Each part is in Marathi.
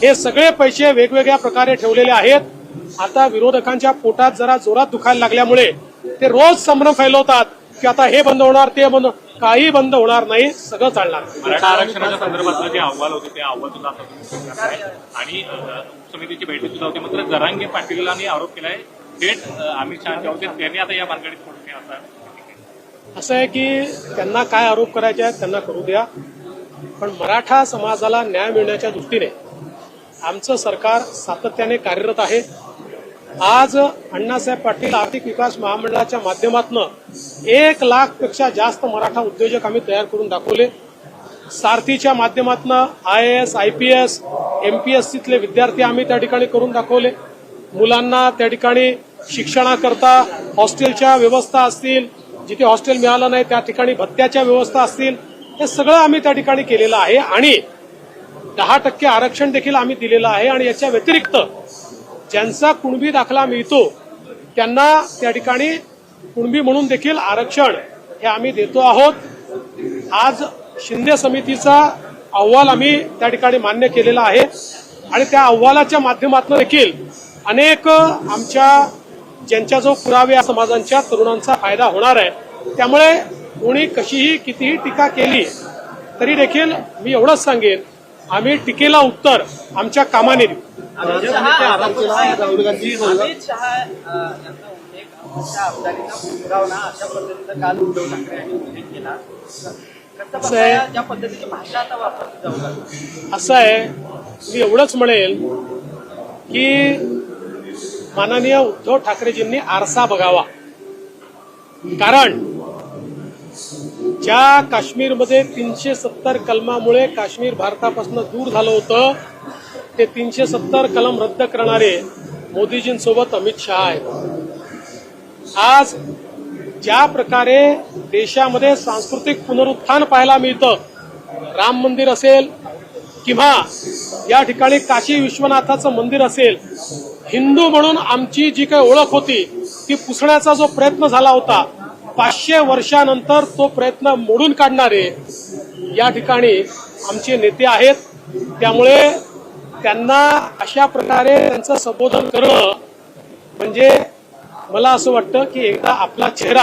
हे सगळे पैसे वेगवेगळ्या प्रकारे ठेवलेले आहेत। आता विरोधकांच्या पोटात जरा जोरात दुखायला लागल्यामुळे ते रोज संभ्रम फैलवतात की आता हे बंद होणार ते बंद, काही बंद होणार नाही, सगळं चालणार। मराठा आरक्षणाच्या संदर्भातलं जे अहवाल होते ते अहवाल सुद्धा आता तुम्ही करताय आणि उपसमितीची बैठक सुद्धा होती, मात्र जरांगे पाटीलांनी आरोप केलाय थेट अमित शहाच्या होते त्यांनी आता या भानगडीत पडू नये असं आहे की त्यांना काय आरोप करायचे आहेत त्यांना करू द्या, पण मराठा समाजाला न्याय मिळण्याच्या दृष्टीने आमचं सरकार सातत्याने कार्यरत आहे। आज अण्णासाहेब पाटील आर्थिक विकास महामंडळाच्या माध्यमातून 1 लाखपेक्षा जास्त मराठा उद्योजक आम्ही तयार करून दाखवले। सारथीच्या माध्यमातून IAS, IPS, MPSCतले विद्यार्थी आम्ही त्या ठिकाणी करून दाखवले। मुलांना त्या ठिकाणी शिक्षणाकरता हॉस्टेलच्या व्यवस्था असतील, जिथे हॉस्टेल मिळालं नाही त्या ठिकाणी भत्त्याच्या व्यवस्था असतील, हे सगळं आम्ही त्या ठिकाणी केलेलं आहे आणि 10% आरक्षण देखील आम्ही दिलेलं आहे। आणि याच्या व्यतिरिक्त ज्यांचा कुणबी दाखला मिळतो त्यांना त्या ठिकाणी कुणबी म्हणून देखील आरक्षण हे आम्ही देतो आहोत। आज शिंदे समितीचा अहवाल आम्ही त्या ठिकाणी मान्य केलेला आहे आणि त्या अहवालाच्या माध्यमातून देखील अनेक आमच्या ज्यांच्याजवळ पुरावे समाजांच्या तरुणांचा फायदा होणार आहे। त्यामुळे कोणी कशीही कितीही टीका केली तरी देखील मी एवढंच सांगेन, आम्ही टीकेला उत्तर आमच्या कामाने देऊ। अमित शहा यांचा अब्दालीचा पुरावणा अशा पद्धतीनं काल उद्धव ठाकरे यांनी उल्लेख केला। ज्या पद्धतीची भाषा आता वापरली जाऊ लागली, असं आहे मी एवढंच म्हणेल की माननीय उद्धव ठाकरेजींनी आरसा बघावा, कारण ज्या काश्मीरमध्ये 370 कलमामुळे काश्मीर भारतापासून दूर झालं होतं ते 370 कलम रद्द करणारे मोदीजींसोबत अमित शहा आहेत। आज ज्या प्रकारे देशामध्ये सांस्कृतिक पुनरुत्थान पाहायला मिळतं, राम मंदिर असेल किंवा या ठिकाणी काशी विश्वनाथाचं मंदिर असेल, हिंदू म्हणून आमची जी काही ओळख होती ती पुसण्याचा जो प्रयत्न झाला होता 500 वर्षानंतर तो प्रयत्न मोडून काढणारे या ठिकाणी आमचे नेते आहेत। त्यामुळे त्यांना अशा प्रकारे त्यांचं संबोधन करणं म्हणजे मला असं वाटतं की एकदा आपला चेहरा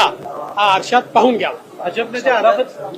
हा आरशात पाहून घ्यावा। भाजपने ते आरोप